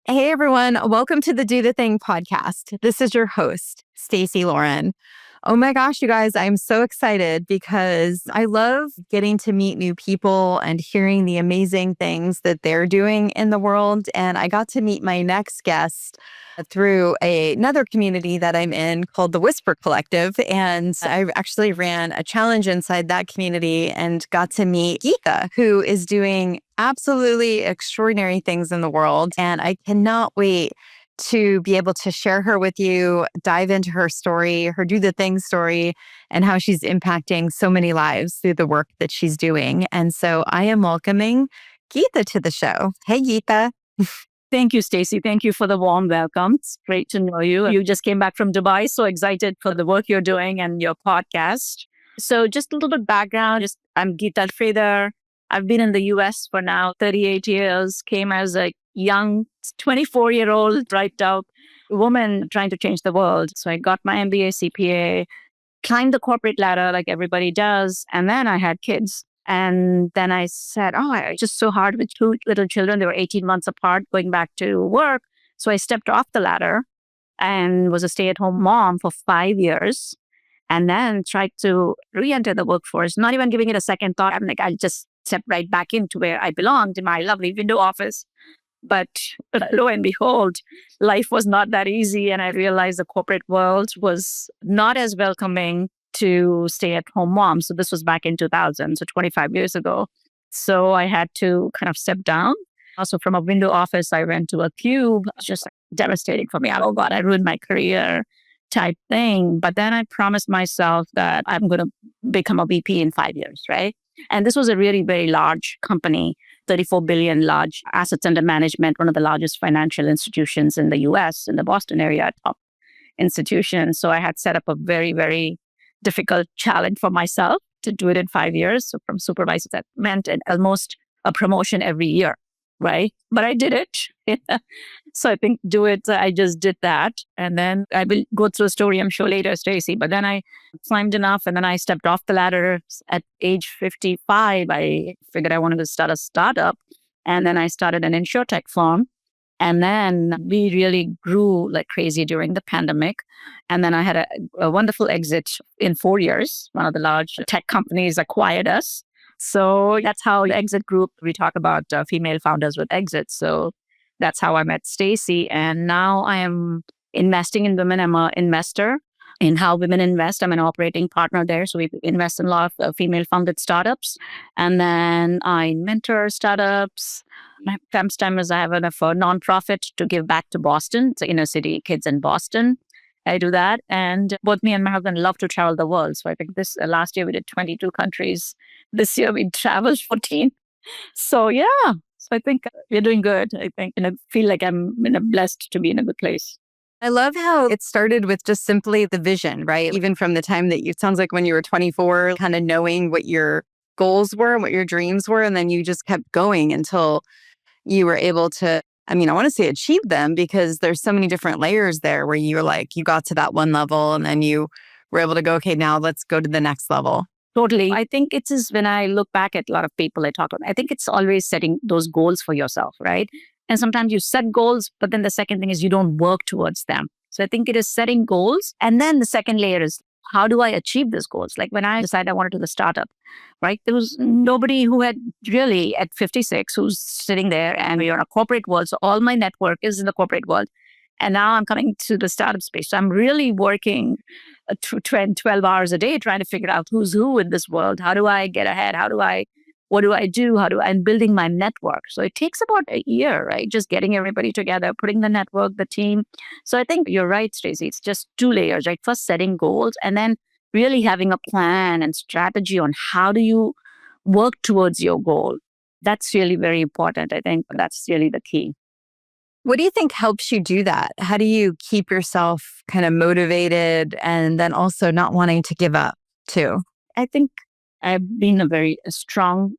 Hey everyone, welcome to the Do the Thing podcast. This is your host, Stacey Lauren. Oh my gosh, you guys, I'm so excited because I love getting to meet new people and hearing the amazing things that they're doing in the world. And I got to meet my next guest through another community that I'm in called the Whisper Collective. And I actually ran a challenge inside that community and got to meet Geetha, who is doing absolutely extraordinary things in the world. And I cannot wait to be able to share her with you, dive into her story, her do the thing story, and how she's impacting so many lives through the work that she's doing. And so I am welcoming Geetha to the show. Hey, Geetha. Thank you, Stacey. Thank you for the warm welcome. It's great to know you. You just came back from Dubai, so excited for the work you're doing and your podcast. So just a little bit background. I'm Geetha Sreedhar. I've been in the US for now 38 years, came as a young 24-year-old, bright out woman trying to change the world. So I got my MBA, CPA, climbed the corporate ladder like everybody does. And then I had kids. And then I said, it's just so hard with two little children. They were 18 months apart going back to work. So I stepped off the ladder and was a stay-at-home mom for 5 years. And then tried to re-enter the workforce, not even giving it a second thought. I'm like, I'll just step right back into where I belonged in my lovely window office. But lo and behold, life was not that easy. And I realized the corporate world was not as welcoming to stay-at-home moms. So this was back in 2000, so 25 years ago. So I had to kind of step down. Also from a window office, I went to a cube. It's just devastating for me. Oh God, I ruined my career type thing. But then I promised myself that I'm going to become a VP in 5 years, right? And this was a really very large company, 34 billion large assets under management, one of the largest financial institutions in the US, in the Boston area, top institution. So I had set up a very, very difficult challenge for myself to do it in 5 years. So from supervisor, that meant almost a promotion every year, right? But I did it. So I think I just did that. And then I will go through a story, I'm sure later, Stacey. But then I climbed enough and then I stepped off the ladder at age 55. I figured I wanted to start a startup. And then I started an insurtech firm. And then we really grew like crazy during the pandemic. And then I had a wonderful exit in 4 years. One of the large tech companies acquired us. So that's how the exit group, we talk about female founders with exits. So that's how I met Stacey. And now I am investing in women. I'm an investor in how women invest. I'm an operating partner there. So we invest in a lot of female founded startups. And then I mentor startups. My time is I have a nonprofit to give back to Boston. It's inner city kids in Boston. I do that. And both me and my husband love to travel the world. So I think last year we did 22 countries. This year we traveled 14. So yeah, so I think we're doing good. I think, and I feel like I'm blessed to be in a good place. I love how it started with just simply the vision, right? Even from the time that it sounds like when you were 24, kind of knowing what your goals were and what your dreams were. And then you just kept going until you were able to, I want to say achieve them, because there's so many different layers there where you were like, you got to that one level and then you were able to go, okay, now let's go to the next level. Totally. I think it's just when I look back at a lot of people I talk about, I think it's always setting those goals for yourself, right? And sometimes you set goals, but then the second thing is you don't work towards them. So I think it is setting goals. And then the second layer is, how do I achieve these goals? Like when I decided I wanted to do the startup, right? There was nobody who had really at 56 who's sitting there, and we're in a corporate world. So all my network is in the corporate world. And now I'm coming to the startup space. So I'm really working 12 hours a day trying to figure out who's who in this world. How do I get ahead? What do I do? I'm building my network. So it takes about a year, right? Just getting everybody together, putting the network, the team. So I think you're right, Stacey. It's just 2 layers, right? First, setting goals, and then really having a plan and strategy on how do you work towards your goal. That's really very important. I think that's really the key. What do you think helps you do that? How do you keep yourself kind of motivated and then also not wanting to give up too? I think I've been a very strong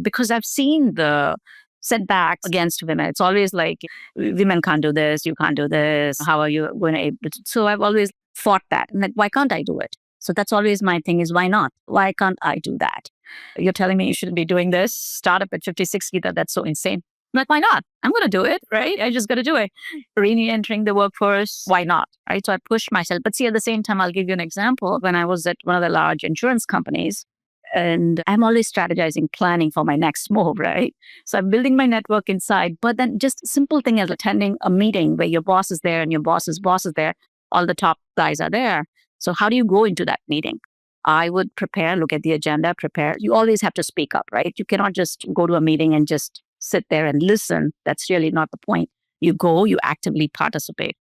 because I've seen the setbacks against women. It's always like, women can't do this, you can't do this. How are you going to able to? So I've always fought that. I'm like, why can't I do it? So that's always my thing is, why not? Why can't I do that? You're telling me you shouldn't be doing this? Start up at 56, Geetha, that's so insane. I'm like, why not? I'm going to do it, right? I just got to do it. Re-entering the workforce, why not? Right. So I pushed myself. But see, at the same time, I'll give you an example. When I was at one of the large insurance companies, and I'm always strategizing, planning for my next move, right? So I'm building my network inside, but then just simple thing as attending a meeting where your boss is there and your boss's boss is there, all the top guys are there. So how do you go into that meeting? I would prepare, look at the agenda, prepare. You always have to speak up, right? You cannot just go to a meeting and just sit there and listen. That's really not the point. You go, you actively participate.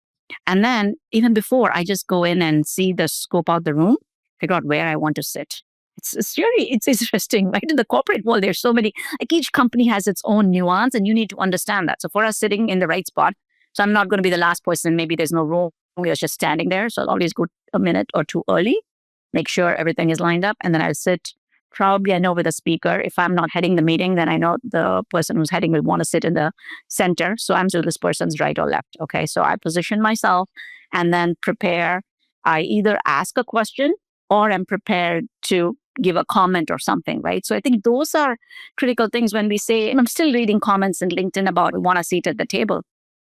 And then even before, I just go in and see the scope out the room, figure out where I want to sit. It's really, it's interesting, right? In the corporate world, there's so many, like each company has its own nuance and you need to understand that. So for us sitting in the right spot, so I'm not going to be the last person. Maybe there's no room. We're just standing there. So I'll always go a minute or two early, make sure everything is lined up. And then I'll sit probably, I know with a speaker. If I'm not heading the meeting, then I know the person who's heading will want to sit in the center. So I'm to this person's right or left. Okay. So I position myself and then prepare. I either ask a question or I'm prepared to give a comment or something, right? So I think those are critical things when we say, I'm still reading comments in LinkedIn about we want a seat at the table.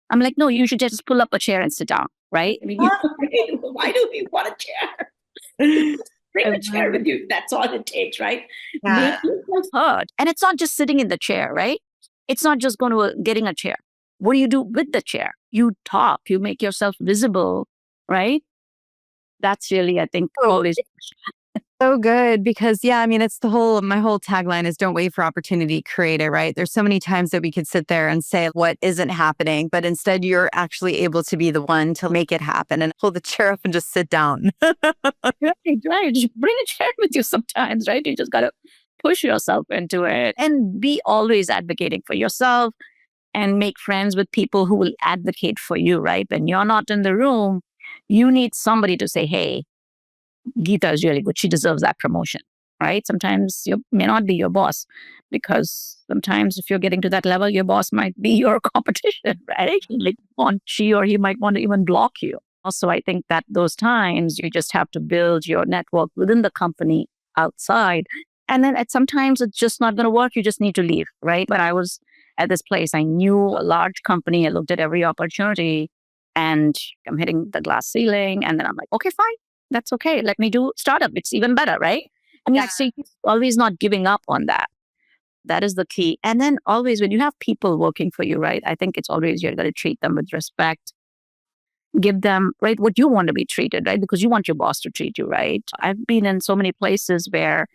I'm like, no, you should just pull up a chair and sit down, right? I mean, why do we want a chair? Bring a chair with you. That's all it takes, right? Yeah. Make yourself heard. And it's not just sitting in the chair, right? It's not just going to getting a chair. What do you do with the chair? You talk, you make yourself visible, right? That's really, I think, always So good because yeah, I mean it's my whole tagline is don't wait for opportunity, create it, right? There's so many times that we could sit there and say what isn't happening, but instead you're actually able to be the one to make it happen and pull the chair up and just sit down. right. Just bring a chair with you sometimes, right? You just got to push yourself into it and be always advocating for yourself and make friends with people who will advocate for you, right? When you're not in the room, you need somebody to say, hey, Geetha is really good. She deserves that promotion, right? Sometimes you may not be your boss because sometimes if you're getting to that level, your boss might be your competition, right? She or he might want to even block you. Also, I think that those times you just have to build your network within the company outside. And then sometimes it's just not going to work. You just need to leave, right? When I was at this place, I knew a large company. I looked at every opportunity and I'm hitting the glass ceiling. And then I'm like, okay, fine. That's okay. Let me do startup. It's even better, right? And yeah. Actually always not giving up on that. That is the key. And then always when you have people working for you, right? I think it's always you're going to treat them with respect. Give them, right, what you want to be treated, right? Because you want your boss to treat you, right? I've been in so many places where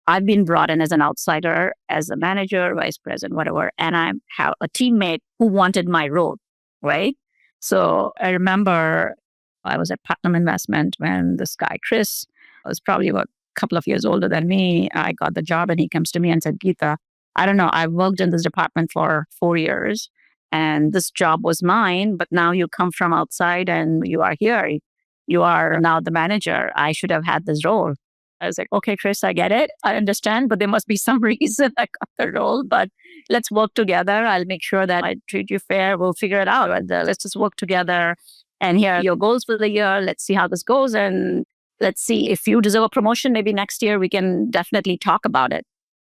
I've been brought in as an outsider, as a manager, vice president, whatever, and I have a teammate who wanted my role, right? So I remember I was at Putnam Investment when this guy, Chris, was probably about a couple of years older than me. I got the job and he comes to me and said, Geetha, I don't know, I've worked in this department for 4 years and this job was mine, but now you come from outside and you are here. You are now the manager. I should have had this role. I was like, okay, Chris, I get it. I understand, but there must be some reason I got the role, but let's work together. I'll make sure that I treat you fair. We'll figure it out. Let's just work together. And here are your goals for the year. Let's see how this goes. And let's see if you deserve a promotion. Maybe next year we can definitely talk about it.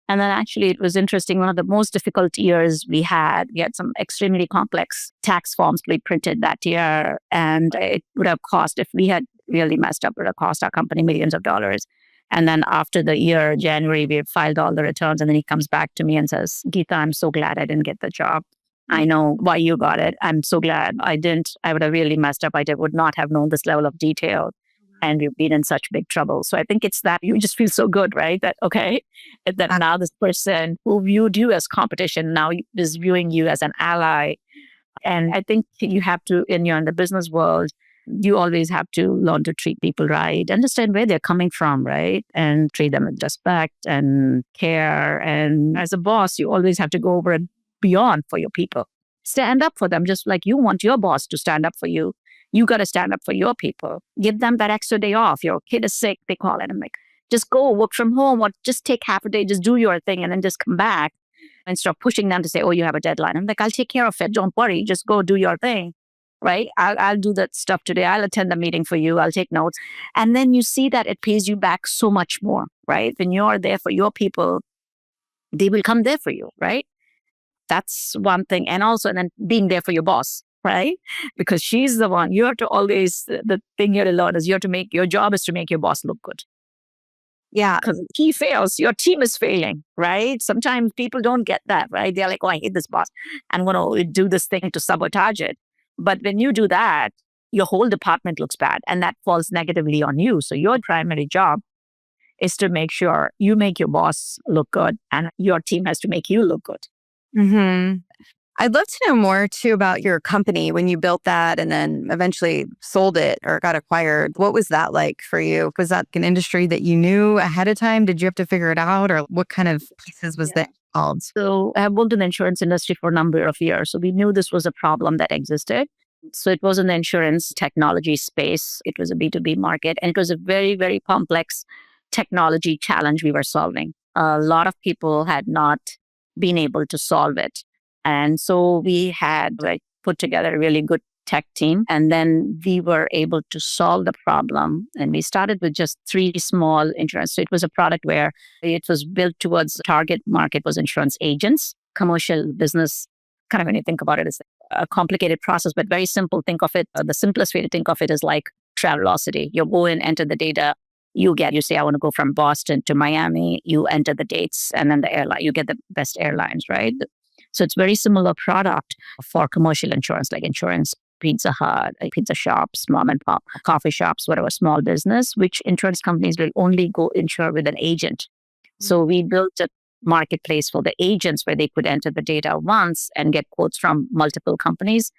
And then actually it was interesting. One of the most difficult years we had some extremely complex tax forms to be printed that year. And it would have cost, if we had really messed up, it would have cost our company millions of dollars. And then after the year, January, we filed all the returns. And then he comes back to me and says, Geetha, I'm so glad I didn't get the job. I know why you got it. I'm so glad I didn't. I would have really messed up. Would not have known this level of detail. And we've been in such big trouble. So I think it's that you just feel so good, right? That, okay, that now this person who viewed you as competition now is viewing you as an ally. And I think you have to, in the business world, you always have to learn to treat people right, understand where they're coming from, right? And treat them with respect and care. And as a boss, you always have to go over and beyond for your people. Stand up for them, just like you want your boss to stand up for you. You got to stand up for your people. Give them that extra day off. Your kid is sick, they call it. I'm like, just go work from home or just take half a day, just do your thing and then just come back and stop pushing them to say, oh, you have a deadline. I'm like, I'll take care of it. Don't worry. Just go do your thing. Right? I'll do that stuff today. I'll attend the meeting for you. I'll take notes. And then you see that it pays you back so much more, right? When you're there for your people, they will come there for you, right? That's one thing. And then being there for your boss, right? Because she's the one, you have to always, the thing here to learn is your job is to make your boss look good. Yeah. Because if he fails, your team is failing, right? Sometimes people don't get that, right? They're like, oh, I hate this boss. I'm going to do this thing to sabotage it. But when you do that, your whole department looks bad and that falls negatively on you. So your primary job is to make sure you make your boss look good and your team has to make you look good. Mm-hmm. I'd love to know more too about your company when you built that and then eventually sold it or got acquired. What was that like for you? Was that an industry that you knew ahead of time? Did you have to figure it out, or what kind of pieces was that involved? So I have worked in the insurance industry for a number of years. So we knew this was a problem that existed. So it was in the insurance technology space. It was a B2B market, and it was a very, very complex technology challenge we were solving. A lot of people had not been able to solve it. And so we had put together a really good tech team, and then we were able to solve the problem. And we started with just 3 small insurance. So it was a product where it was built towards the target market was insurance agents, commercial business. Kind of when you think about it, it's a complicated process, but very simple. Think of it, the simplest way to think of it is like Travelocity. You go in, enter the data, you say, I want to go from Boston to Miami, you enter the dates, and then the airline, you get the best airlines, right? So it's very similar product for commercial insurance, like insurance, Pizza Hut, pizza shops, mom and pop, coffee shops, whatever, small business, which insurance companies will only go insure with an agent. So we built a marketplace for the agents where they could enter the data once and get quotes from multiple companies.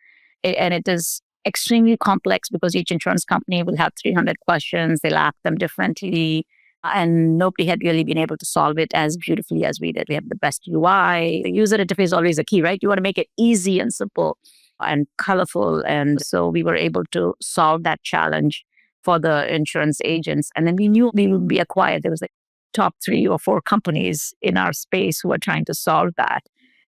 And it is extremely complex because each insurance company will have 300 questions. They'll ask them differently. And nobody had really been able to solve it as beautifully as we did. We have the best UI. The user interface is always a key, right? You want to make it easy and simple and colorful. And so we were able to solve that challenge for the insurance agents. And then we knew we would be acquired. There was like top 3 or 4 companies in our space who were trying to solve that.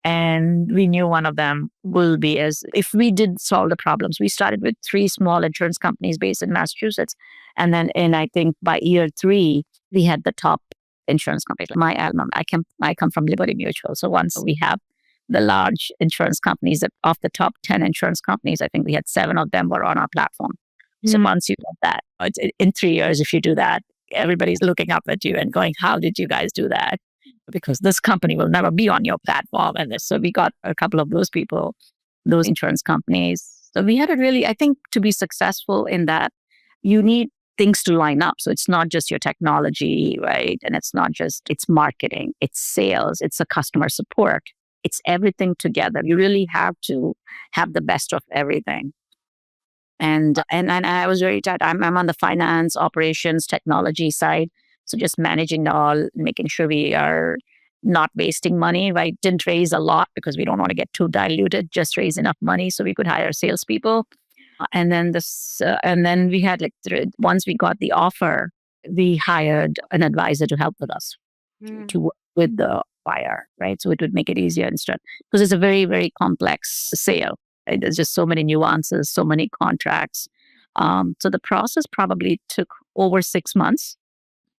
And we knew one of them will be if we did solve the problems. We started with 3 small insurance companies based in Massachusetts. And then I think by year 3, we had the top insurance company. My alma, I come from Liberty Mutual. So once we have the large insurance companies, of the top 10 insurance companies, I think we had 7 of them were on our platform. So once you get that, in 3 years, if you do that, everybody's looking up at you and going, how did you guys do that? Because this company will never be on your platform. And so we got a couple of those people, those insurance companies. So we had to really, I think, to be successful in that, you need things to line up. So it's not just your technology, right? And it's not just, it's marketing, it's sales, it's a customer support. It's everything together. You really have to have the best of everything. And I was very tight. I'm on the finance, operations, technology side. So just managing it all, making sure we are not wasting money, right? Didn't raise a lot because we don't want to get too diluted, just raise enough money so we could hire salespeople. And then we had once we got the offer, we hired an advisor to help with us to work with the buyer, right? So it would make it easier instead, because it's a very, very complex sale. Right? There's just so many nuances, so many contracts. So the process probably took over 6 months.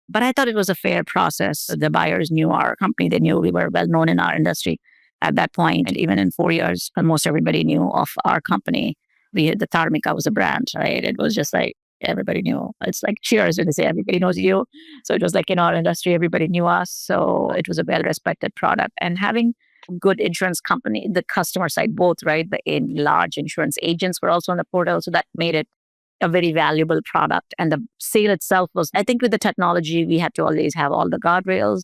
But I thought it was a fair process. The buyers knew our company. They knew we were well known in our industry at that point. And even in 4 years, almost everybody knew of our company. The Dharmika was a brand, right? It was just like everybody knew. It's like Cheers when they say everybody knows you. So it was like in our industry, everybody knew us. So it was a well-respected product. And having good insurance company, the customer side, both, right? The large insurance agents were also on the portal. So that made it a very valuable product. And the sale itself was, I think with the technology, we had to always have all the guardrails.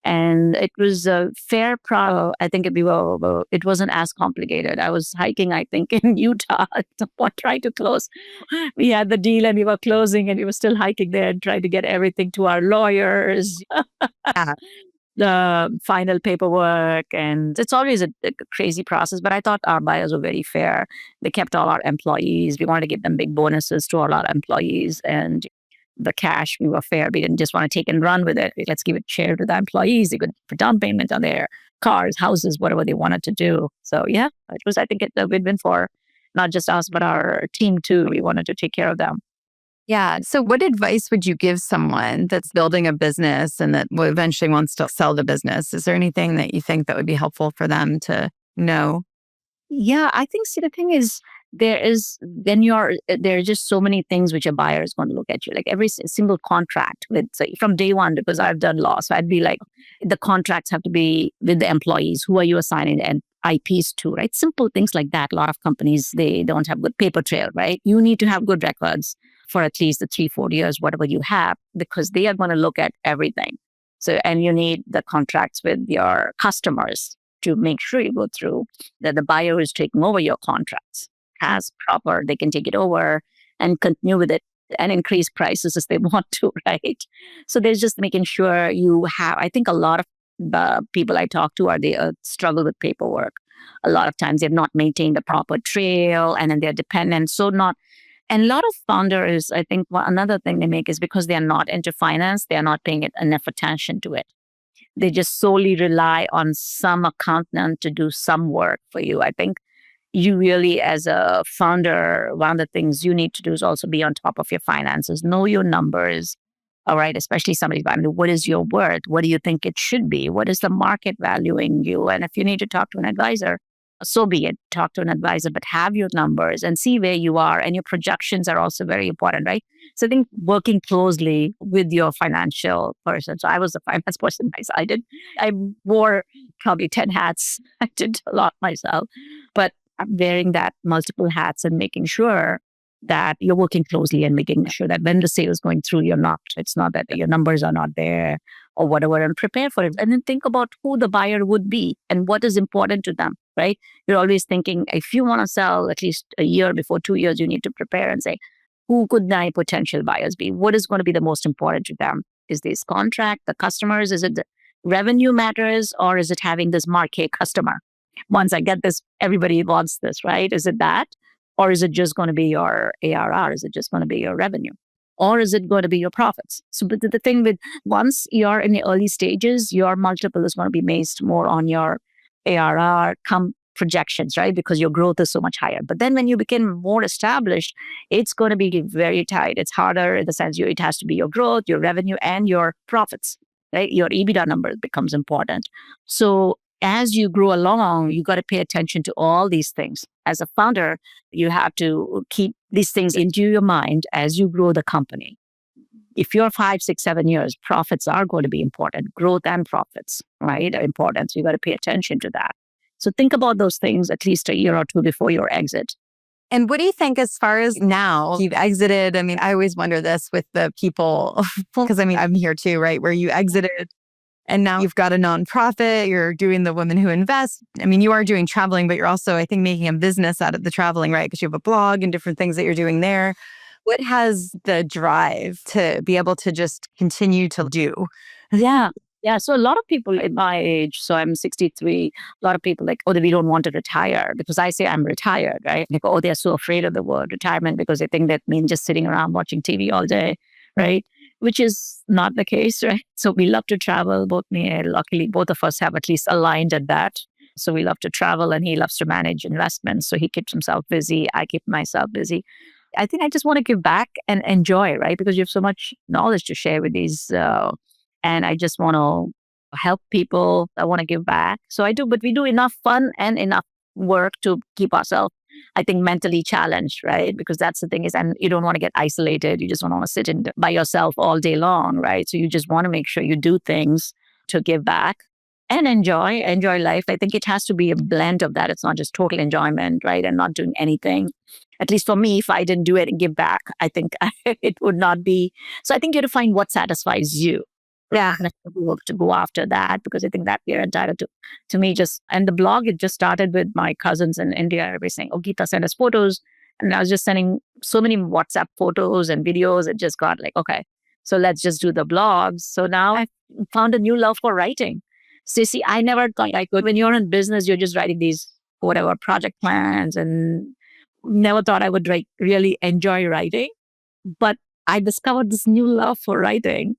And it was a fair product. I think it wasn't as complicated. I was hiking, I think, in Utah, trying to close. We had the deal and we were closing and we were still hiking there and trying to get everything to our lawyers. The final paperwork, and it's always a crazy process, but I thought our buyers were very fair. They kept all our employees. We wanted to give them big bonuses to all our employees, and the cash, we were fair. We didn't just want to take and run with it. Let's give it share to the employees. They could put down payment on their cars, houses, whatever they wanted to do. So yeah, it was, I think, a win-win for not just us, but our team too. We wanted to take care of them. Yeah. So what advice would you give someone that's building a business and that eventually wants to sell the business? Is there anything that you think that would be helpful for them to No. Yeah, I think, see, the thing is, there are just so many things which a buyer is going to look at you. Like every single contract with, so from day one, because I've done law. So I'd be like, the contracts have to be with the employees. Who are you assigning and IPs to, right? Simple things like that. A lot of companies, they don't have good paper trail, right? You need to have good records for at least the 3, 4 years, whatever you have, because they are going to look at everything. So, and you need the contracts with your customers to make sure you go through that the buyer who is taking over your contracts has proper, they can take it over and continue with it and increase prices as they want to, right? So there's just making sure you have, I think a lot of the people I talk to they struggle with paperwork. A lot of times they've not maintained a proper trail and then they're dependent. So not, and a lot of founders, I think another thing they make is because they are not into finance, they are not paying enough attention to it. They just solely rely on some accountant to do some work for you. I think you really, as a founder, one of the things you need to do is also be on top of your finances, know your numbers. All right, especially somebody's family. What is your worth? What do you think it should be? What is the market valuing you? And if you need to talk to an advisor, so be it. Talk to an advisor, but have your numbers and see where you are. And your projections are also very important, right? So I think working closely with your financial person. So I was a finance person myself. I wore probably 10 hats. I did a lot myself, but I'm wearing that multiple hats and making sure that you're working closely and making sure that when the sale is going through, it's not that your numbers are not there or whatever, and prepare for it. And then think about who the buyer would be and what is important to them, right? You're always thinking, if you want to sell at least a year before 2 years, you need to prepare and say, who could my potential buyers be? What is going to be the most important to them? Is this contract, the customers? Is it the revenue matters, or is it having this marquee customer? Once I get this, everybody wants this, right? Is it that? Or is it just going to be your ARR? Is it just going to be your revenue? Or is it going to be your profits? So but the thing with, once you're in the early stages, your multiple is going to be based more on your ARR projections, right? Because your growth is so much higher. But then when you become more established, it's going to be very tight. It's harder in the sense it has to be your growth, your revenue, and your profits, right? Your EBITDA number becomes important. So as you grow along, you got to pay attention to all these things. As a founder, you have to keep these things into your mind as you grow the company. If you're 5, 6, 7 years, profits are going to be important. Growth and profits, right, are important. So you got to pay attention to that. So think about those things at least a year or two before your exit. And what do you think as far as now you've exited? I mean, I always wonder this with the people, because I mean, I'm here too, right? Where you exited and now you've got a nonprofit, you're doing the Women Who Invest. I mean, you are doing traveling, but you're also, I think, making a business out of the traveling, right? Because you have a blog and different things that you're doing there. What has the drive to be able to just continue to do? Yeah. Yeah. So a lot of people at my age, so I'm 63, a lot of people like, oh, we don't want to retire because I say I'm retired, right? Like, oh, they're so afraid of the word retirement because they think that means just sitting around watching TV all day, right? Which is not the case, right? So we love to travel. Both me and luckily, both of us have at least aligned at that. So we love to travel and he loves to manage investments. So he keeps himself busy. I keep myself busy. I think I just want to give back and enjoy, right? Because you have so much knowledge to share with these. And I just want to help people. I want to give back. So I do, but we do enough fun and enough work to keep ourselves, I think, mentally challenged, right? Because that's the thing is, and you don't want to get isolated. You just don't want to sit by yourself all day long, right? So you just want to make sure you do things to give back and enjoy life. I think it has to be a blend of that. It's not just total enjoyment, right? And not doing anything. At least for me, if I didn't do it and give back, I think it would not be. So I think you have to find what satisfies you. Yeah. And to go after that, because I think that we're entitled to me just, and the blog, it just started with my cousins in India. Everybody saying, oh, Geetha, send us photos. And I was just sending so many WhatsApp photos and videos. It just got like, okay, so let's just do the blogs. So now I found a new love for writing. Stacey, I never thought like when you're in business, you're just writing these whatever project plans and never thought I would like really enjoy writing. But I discovered this new love for writing.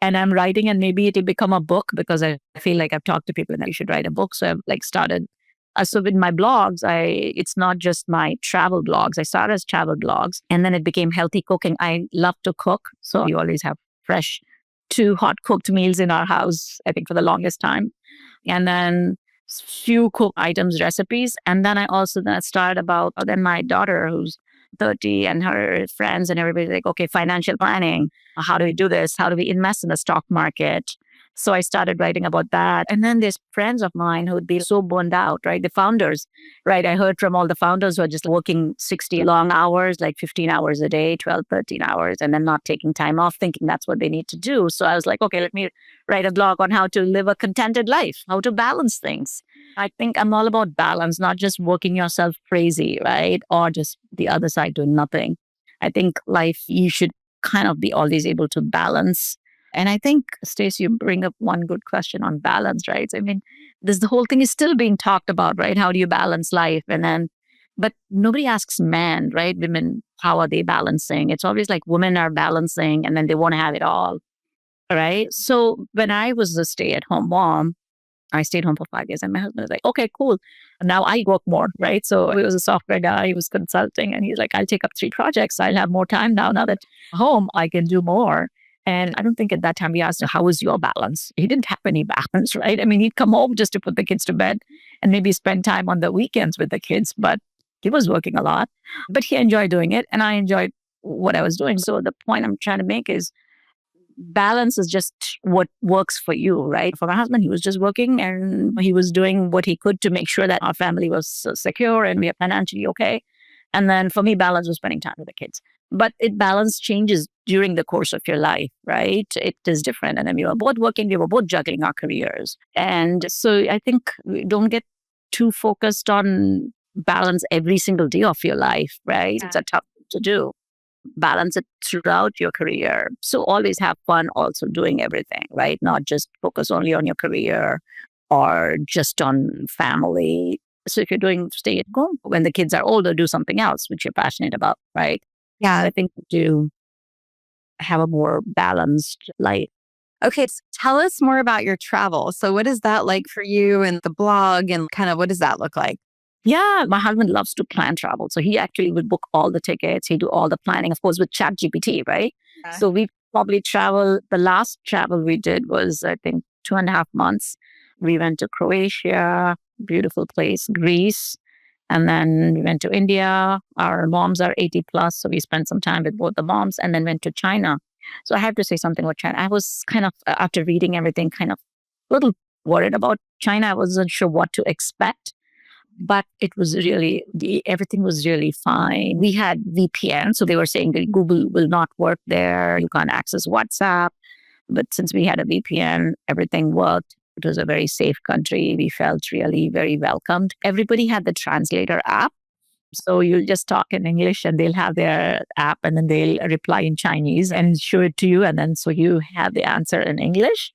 And I'm writing, and maybe it'll become a book because I feel like I've talked to people that you should write a book. So I've like started. So with my blogs, it's not just my travel blogs. I started as travel blogs, and then it became healthy cooking. I love to cook, so we always have fresh, 2 hot cooked meals in our house. I think for the longest time, and then few cook items, recipes. And then I also then started about, then my daughter who's 30 and her friends and everybody's like, okay, financial planning. How do we do this? How do we invest in the stock market? So I started writing about that. And then there's friends of mine who would be so burned out, right? The founders, right? I heard from all the founders who are just working 60 long hours, like 15 hours a day, 12, 13 hours, and then not taking time off, thinking that's what they need to do. So I was like, okay, let me write a blog on how to live a contented life, how to balance things. I think I'm all about balance, not just working yourself crazy, right? Or just the other side doing nothing. I think life, you should kind of be always able to balance. And I think, Stacey, you bring up one good question on balance, right? I mean, the whole thing is still being talked about, right? How do you balance life? And then, but nobody asks men, right? Women, how are they balancing? It's always like women are balancing and then they want to have it all, right? So when I was a stay-at-home mom, I stayed home for 5 years and my husband was like, okay, cool. Now I work more, right? So he was a software guy, he was consulting and he's like, I'll take up 3 projects. I'll have more time now. Now that home, I can do more. And I don't think at that time we asked him, how was your balance? He didn't have any balance, right? I mean, he'd come home just to put the kids to bed and maybe spend time on the weekends with the kids, but he was working a lot, but he enjoyed doing it. And I enjoyed what I was doing. So the point I'm trying to make is balance is just what works for you, right? For my husband, he was just working and he was doing what he could to make sure that our family was secure and we are financially okay. And then for me, balance was spending time with the kids. But balance changes during the course of your life, right? It is different. And then we were both working, we were both juggling our careers. And so I think we don't get too focused on balance every single day of your life, right? It's a tough thing to do. Balance it throughout your career. So always have fun also doing everything, right? Not just focus only on your career or just on family. So if you're doing stay at home, when the kids are older, do something else which you're passionate about, right? Yeah. I think to have a more balanced life. Okay, so tell us more about your travel. So what is that like for you and the blog and kind of what does that look like? Yeah, my husband loves to plan travel. So he actually would book all the tickets. He do all the planning, of course, with ChatGPT, right? Yeah. So we probably travel. The last travel we did was, I think, 2.5 months. We went to Croatia, beautiful place, Greece. And then we went to India. Our moms are 80 plus. So we spent some time with both the moms and then went to China. So I have to say something about China. I was kind of, after reading everything, kind of a little worried about China. I wasn't sure what to expect, but it was really, everything was really fine. We had VPN. So they were saying that Google will not work there. You can't access WhatsApp. But since we had a VPN, everything worked. It was a very safe country. We felt really very welcomed. Everybody had the translator app. So you just talk in English and they'll have their app and then they'll reply in Chinese and show it to you. And then so you have the answer in English.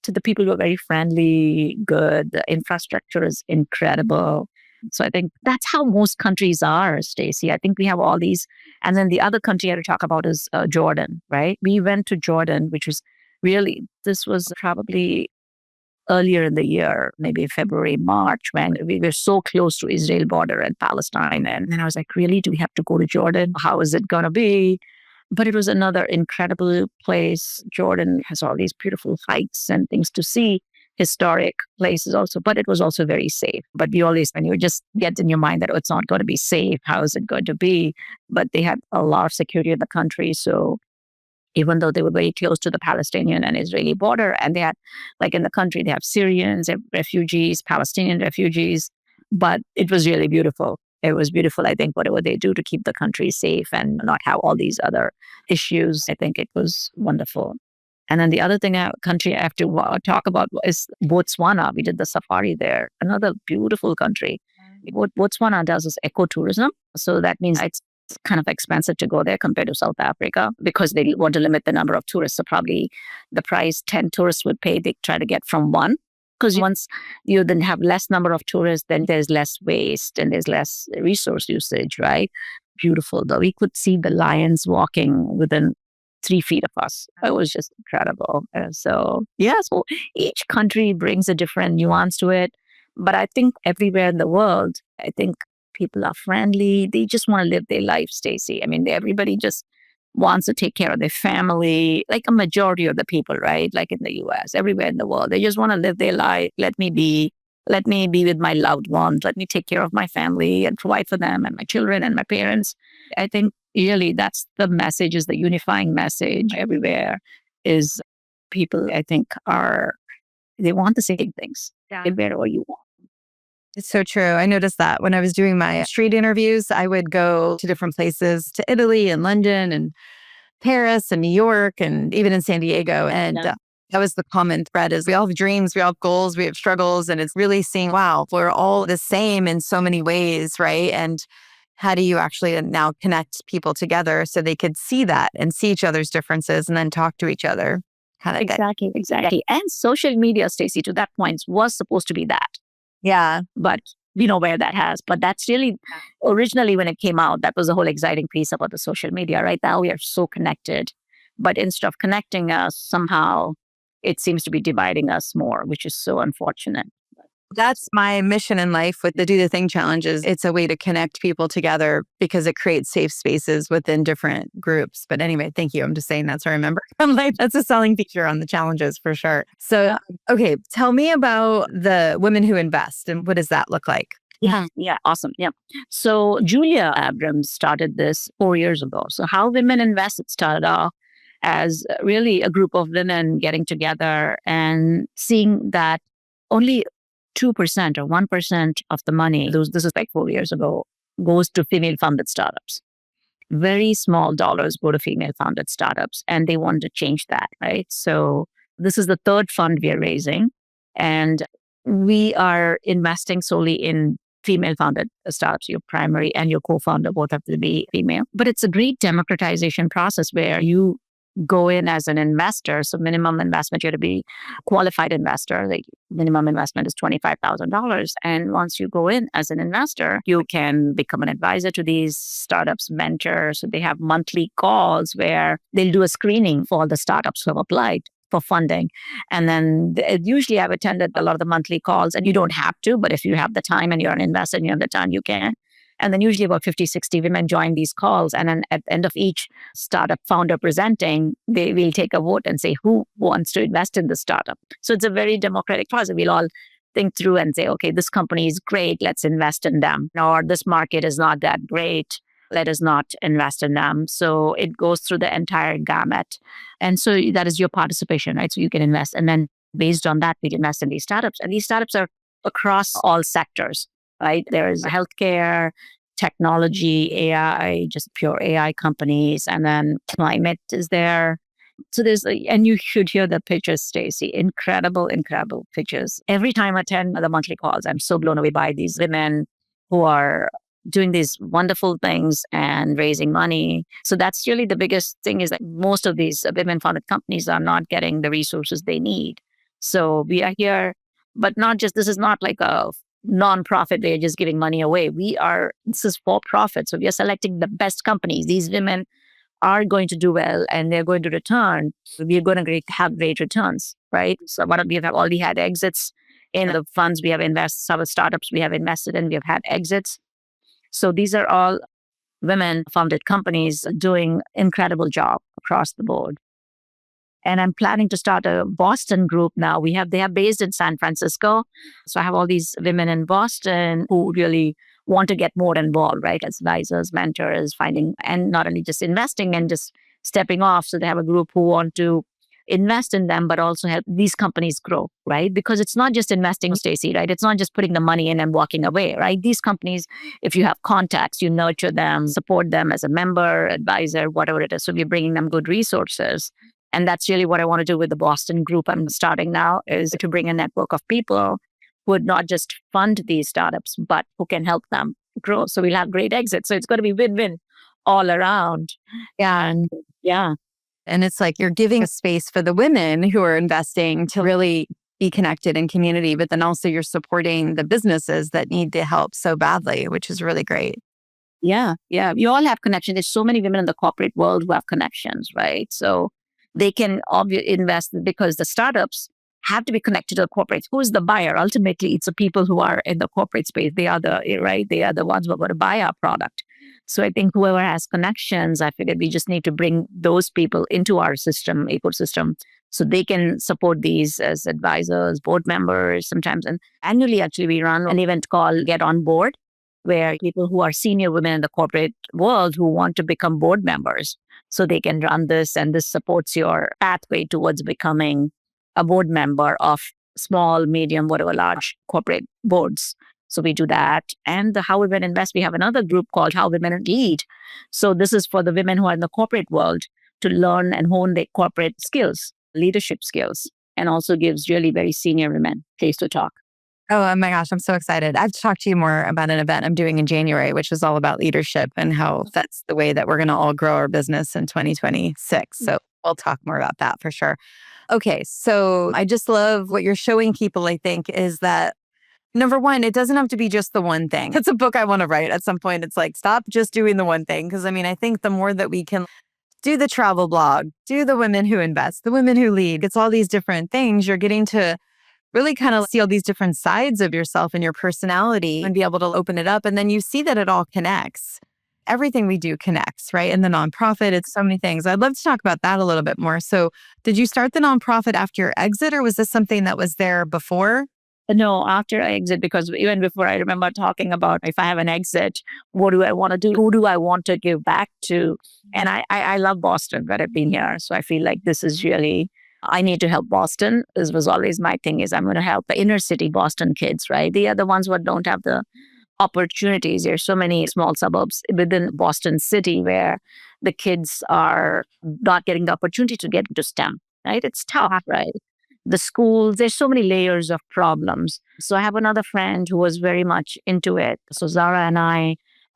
To the people who are very friendly, good. The infrastructure is incredible. So I think that's how most countries are, Stacey. I think we have all these. And then the other country I had to talk about is Jordan, right? We went to Jordan, which was really, this was probably earlier in the year, maybe February, March, when we were so close to Israel border and Palestine. And then I was like, really, do we have to go to Jordan? How is it going to be? But it was another incredible place. Jordan has all these beautiful hikes and things to see, historic places also, but it was also very safe. But you always, when you just get in your mind that, oh, it's not going to be safe, how is it going to be? But they had a lot of security in the country. So even though they were very close to the Palestinian and Israeli border, and they had, like in the country, they have Syrians, they have refugees, Palestinian refugees, but it was really beautiful. It was beautiful, I think, whatever they do to keep the country safe and not have all these other issues. I think it was wonderful. And then the other country I have to talk about is Botswana. We did the safari there, another beautiful country. What Botswana does is ecotourism. So that means it's kind of expensive to go there compared to South Africa because they want to limit the number of tourists. So probably the price 10 tourists would pay, they try to get from one. Because once you then have less number of tourists, then there's less waste and there's less resource usage, right? Beautiful though. We could see the lions walking within 3 feet of us. It was just incredible. So each country brings a different nuance to it. But I think everywhere in the world, I think people are friendly. They just want to live their life, Stacey. I mean, everybody just wants to take care of their family, like a majority of the people, right? Like in the US, everywhere in the world. They just want to live their life. Let me be. Let me be with my loved ones. Let me take care of my family and provide for them and my children and my parents. I think really that's the message, is the unifying message everywhere, is people, I think, they want the same things. Yeah. Wherever you want. It's so true. I noticed that when I was doing my street interviews, I would go to different places, to Italy and London and Paris and New York and even in San Diego. And that was the common thread, is we all have dreams, we all have goals, we have struggles. And it's really seeing, wow, we're all the same in so many ways, right? And how do you actually now connect people together so they could see that and see each other's differences and then talk to each other? Exactly. And social media, Stacey, to that point, was supposed to be that. Yeah. But we know where that has. But that's really, originally when it came out, that was the whole exciting piece about the social media. Right now we are so connected. But instead of connecting us, somehow it seems to be dividing us more, which is so unfortunate. That's my mission in life with the Do the Thing challenges. It's a way to connect people together because it creates safe spaces within different groups. But anyway, thank you. I'm just saying that so I remember. I'm like, that's a selling feature on the challenges for sure. So, okay, tell me about the women who invest and what does that look like? Yeah, awesome. Yeah. So Julia Abrams started this 4 years ago. So How Women Invest, it started off as really a group of women getting together and seeing that only 2% or 1% of the money, this is like 4 years ago, goes to female funded startups. Very small dollars go to female funded startups, and they want to change that, right? So this is the third fund we are raising, and we are investing solely in female founded startups. Your primary and your co-founder both have to be female. But it's a great democratization process where you go in as an investor. So minimum investment, you have to be a qualified investor. Like minimum investment is $25,000. And once you go in as an investor, you can become an advisor to these startups, mentor. So they have monthly calls where they'll do a screening for all the startups who have applied for funding. And then usually I've attended a lot of the monthly calls, and you don't have to, but if you have the time and you're an investor and you have the time, you can. And then usually about 50, 60 women join these calls. And then at the end of each startup founder presenting, they will take a vote and say who wants to invest in the startup. So it's a very democratic process. We'll all think through and say, okay, this company is great, let's invest in them. Or this market is not that great, let us not invest in them. So it goes through the entire gamut. And so that is your participation, right? So you can invest. And then based on that, we invest in these startups. And these startups are across all sectors, right? There's healthcare, technology, AI, just pure AI companies. And then climate is there. So and you should hear the pitches, Stacey. Incredible pitches. Every time I attend the monthly calls, I'm so blown away by these women who are doing these wonderful things and raising money. So that's really the biggest thing, is that most of these women-founded companies are not getting the resources they need. So we are here, but this is not like a non-profit, they're just giving money away. This is for profit. So we are selecting the best companies. These women are going to do well and they're going to return. We're going to have great returns, right? So we have already had exits in the funds we have invested, some startups we have invested in, we have had exits. So these are all women-founded companies doing incredible job across the board. And I'm planning to start a Boston group now. They are based in San Francisco. So I have all these women in Boston who really want to get more involved, right? As advisors, mentors, and not only just investing and just stepping off. So they have a group who want to invest in them, but also help these companies grow, right? Because it's not just investing, Stacey, right? It's not just putting the money in and walking away, right? These companies, if you have contacts, you nurture them, support them as a member, advisor, whatever it is. So we're bringing them good resources. And that's really what I want to do with the Boston group I'm starting now, is to bring a network of people who would not just fund these startups, but who can help them grow. So we'll have great exits. So it's going to be win-win all around. And And it's like you're giving a space for the women who are investing to really be connected in community, but then also you're supporting the businesses that need the help so badly, which is really great. Yeah. You all have connections. There's so many women in the corporate world who have connections, right? So they can invest because the startups have to be connected to the corporates. Who is the buyer? Ultimately, it's the people who are in the corporate space. They are the ones who are going to buy our product. So I think whoever has connections, I figured we just need to bring those people into our ecosystem, So they can support these as advisors, board members sometimes. And annually, actually, we run an event called Get On Board, where people who are senior women in the corporate world who want to become board members, so they can run this, and this supports your pathway towards becoming a board member of small, medium, whatever, large corporate boards. So we do that. And the How Women Invest, we have another group called How Women Lead. So this is for the women who are in the corporate world to learn and hone their corporate skills, leadership skills, and also gives really very senior women place to talk. Oh my gosh, I'm so excited. I've talked to you more about an event I'm doing in January, which is all about leadership and how that's the way that we're going to all grow our business in 2026. So we'll talk more about that for sure. Okay, so I just love what you're showing people, I think, is that number one, it doesn't have to be just the one thing. It's a book I want to write at some point. It's like, stop just doing the one thing. Because I mean, I think the more that we can do the travel blog, do the women who invest, the women who lead, it's all these different things. You're getting to really kind of see all these different sides of yourself and your personality and be able to open it up. And then you see that it all connects. Everything we do connects, right? And the nonprofit, it's so many things. I'd love to talk about that a little bit more. So did you start the nonprofit after your exit, or was this something that was there before? No, after I exit, because even before I remember talking about if I have an exit, what do I want to do? Who do I want to give back to? And I love Boston, but I've been here. So I feel like this is really, I need to help Boston. This was always my thing, is I'm going to help the inner city Boston kids, right? They are the ones who don't have the opportunities. There's so many small suburbs within Boston City where the kids are not getting the opportunity to get into STEM, right? It's tough, right? The schools, there's so many layers of problems. So I have another friend who was very much into it. So Zara and I,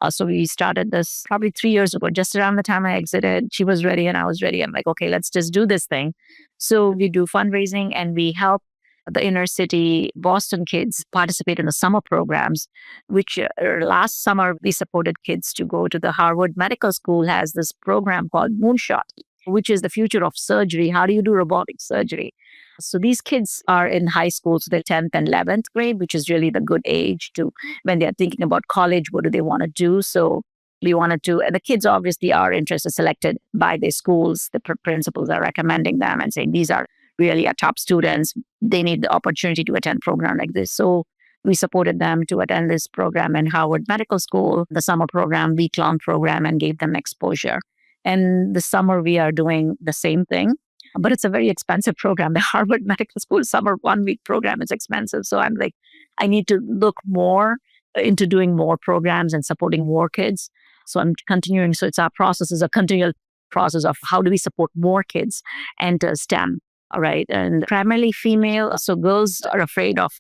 so we started this probably 3 years ago, just around the time I exited. She was ready and I was ready. I'm like, okay, let's just do this thing. So we do fundraising and we help the inner city Boston kids participate in the summer programs, which last summer we supported kids to go to the Harvard Medical School has this program called Moonshot, which is the future of surgery. How do you do robotic surgery? So these kids are in high school, so they're 10th and 11th grade, which is really the good age to when they're thinking about college, what do they want to do? So we wanted to, and the kids obviously are interested, selected by their schools. The principals are recommending them and saying, these are really our top students. They need the opportunity to attend program like this. So we supported them to attend this program in Harvard Medical School, the summer program, week-long program, and gave them exposure. And this summer, we are doing the same thing, but it's a very expensive program. The Harvard Medical School summer 1 week program is expensive. So I'm like, I need to look more into doing more programs and supporting more kids. So I'm continuing. So it's our process is a continual process of how do we support more kids enter STEM, all right? And primarily female. So girls are afraid of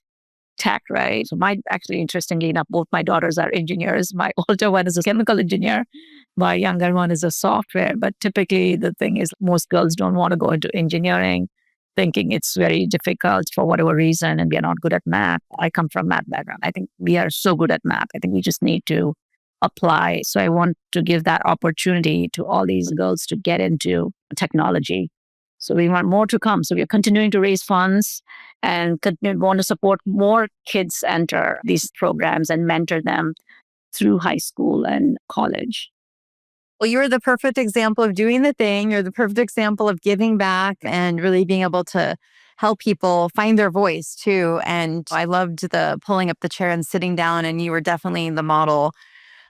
tech, right? So actually, interestingly enough, both my daughters are engineers. My older one is a chemical engineer. My younger one is a software. But typically the thing is most girls don't want to go into engineering, thinking it's very difficult for whatever reason, and we are not good at math. I come from math background. I think we are so good at math. I think we just need to apply. So I want to give that opportunity to all these girls to get into technology. So we want more to come. So we are continuing to raise funds and want to support more kids enter these programs and mentor them through high school and college. Well, you're the perfect example of doing the thing. You're the perfect example of giving back and really being able to help people find their voice too. And I loved the pulling up the chair and sitting down, and you were definitely the model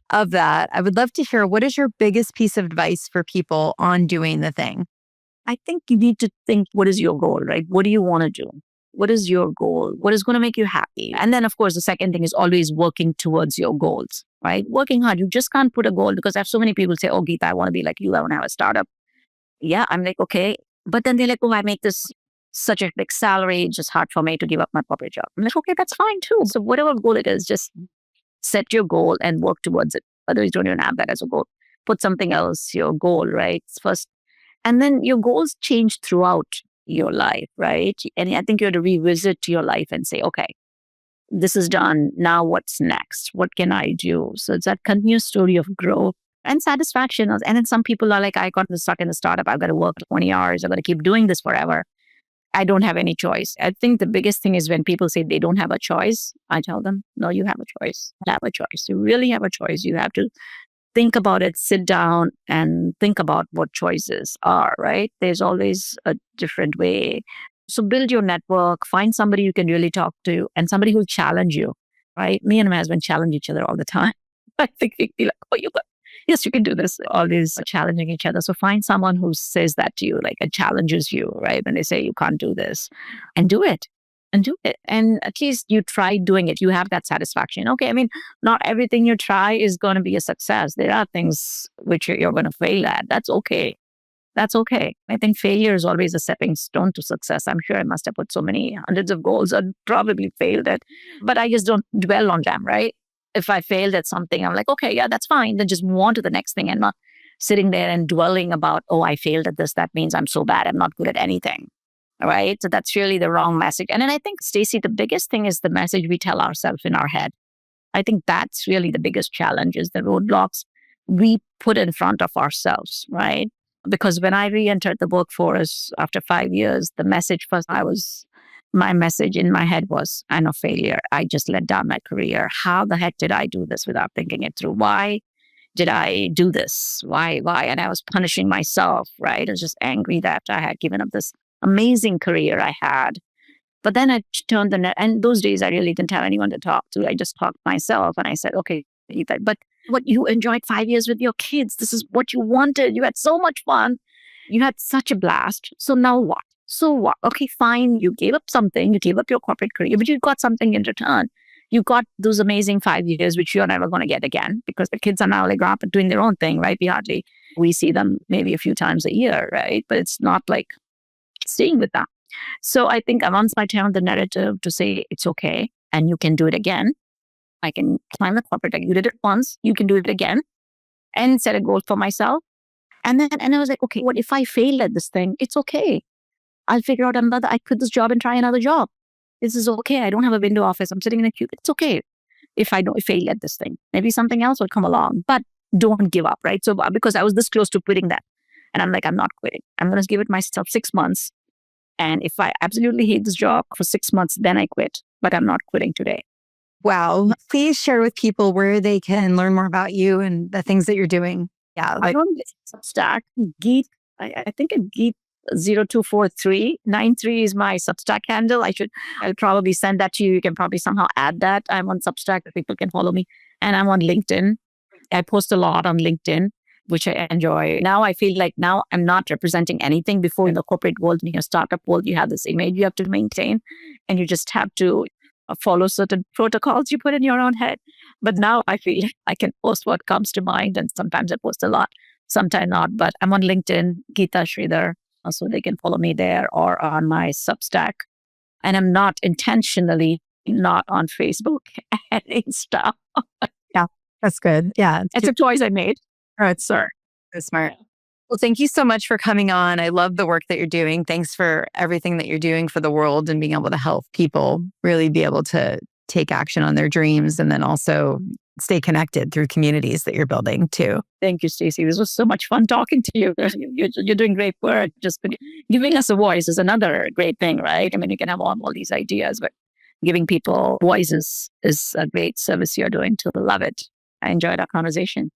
of that. I would love to hear, what is your biggest piece of advice for people on doing the thing? I think you need to think, what is your goal, right? What do you want to do? What is your goal? What is going to make you happy? And then, of course, the second thing is always working towards your goals, right? Working hard. You just can't put a goal, because I have so many people say, oh, Geetha, I want to be like you. I want to have a startup. Yeah, I'm like, okay. But then they're like, oh, I make this such a big salary. It's just hard for me to give up my corporate job. I'm like, okay, that's fine too. So whatever goal it is, just set your goal and work towards it. Otherwise, you don't even have that as a goal. Put something else, your goal, right? First. And then your goals change throughout your life, right? And I think you have to revisit your life and say, okay, this is done. Now what's next? What can I do? So it's that continuous story of growth and satisfaction. And then some people are like, I got stuck in a startup. I've got to work 20 hours. I've got to keep doing this forever. I don't have any choice. I think the biggest thing is when people say they don't have a choice, I tell them, no, you have a choice. You have a choice. You really have a choice. You have to think about it, sit down and think about what choices are, right? There's always a different way. So build your network, find somebody you can really talk to and somebody who'll challenge you, right? Me and my husband challenge each other all the time. I think we'd be like, oh, yes, you can do this, always challenging each other. So find someone who says that to you, like it challenges you, right? When they say you can't do this and do it. And do it. And at least you try doing it. You have that satisfaction. Okay. I mean, not everything you try is going to be a success. There are things which you're going to fail at. That's okay. That's okay. I think failure is always a stepping stone to success. I'm sure I must have put so many hundreds of goals and probably failed at, but I just don't dwell on them, right? If I failed at something, I'm like, okay, yeah, that's fine. Then just move on to the next thing and not sitting there and dwelling about, oh, I failed at this. That means I'm so bad. I'm not good at anything. Right. So that's really the wrong message. And then I think, Stacey, the biggest thing is the message we tell ourselves in our head. I think that's really the biggest challenge is the roadblocks we put in front of ourselves. Right. Because when I re-entered the workforce after 5 years, the message my message in my head was, I'm a failure. I just let down my career. How the heck did I do this without thinking it through? Why did I do this? Why? And I was punishing myself, right? I was just angry that I had given up this amazing career I had. But then I turned and those days I really didn't have anyone to talk to. I just talked to myself and I said, okay, but what you enjoyed 5 years with your kids, this is what you wanted. You had so much fun. You had such a blast. So now what? So what? Okay, fine. You gave up something. You gave up your corporate career, but you got something in return. You got those amazing 5 years, which you're never going to get again because the kids are now like grown up and doing their own thing, right? We see them maybe a few times a year, right? But it's not like staying with them. So I think once I turned the narrative to say it's okay and you can do it again, I can climb the corporate. You did it once, you can do it again, and set a goal for myself. And I was like, okay, what if I fail at this thing? It's okay. I'll figure out another. I quit this job and try another job. This is okay. I don't have a window office. I'm sitting in a queue. It's okay if I fail at this thing. Maybe something else will come along, but don't give up, right? So because I was this close to quitting that, and I'm like, I'm not quitting. I'm going to give it myself 6 months. And if I absolutely hate this job for 6 months, then I quit. But I'm not quitting today. Wow. Please share with people where they can learn more about you and the things that you're doing. Yeah. I don't Substack. I think it's Geet 024393 is my Substack handle. I'll probably send that to you. You can probably somehow add that. I'm on Substack that people can follow me. And I'm on LinkedIn. I post a lot on LinkedIn, which I enjoy. Now I feel like now I'm not representing anything. Before in the corporate world, in your startup world, you have this image you have to maintain and you just have to follow certain protocols you put in your own head. But now I feel I can post what comes to mind and sometimes I post a lot, sometimes not. But I'm on LinkedIn, Geetha Sreedhar, so they can follow me there or on my Substack. And I'm not intentionally not on Facebook and Insta. Yeah, that's good. Yeah. It's a choice I made. Right, sir. So smart. Well, thank you so much for coming on. I love the work that you're doing. Thanks for everything that you're doing for the world and being able to help people really be able to take action on their dreams and then also stay connected through communities that you're building too. Thank you, Stacey. This was so much fun talking to you. You're doing great work. Just giving us a voice is another great thing, right? I mean, you can have all these ideas, but giving people voices is a great service you're doing too. Love it. I enjoyed our conversation.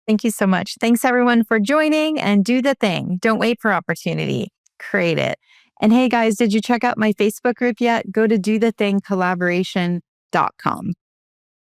Thank you so much. Thanks everyone for joining and do the thing. Don't wait for opportunity. Create it. And hey guys, did you check out my Facebook group yet? Go to dothethingcollaboration.com.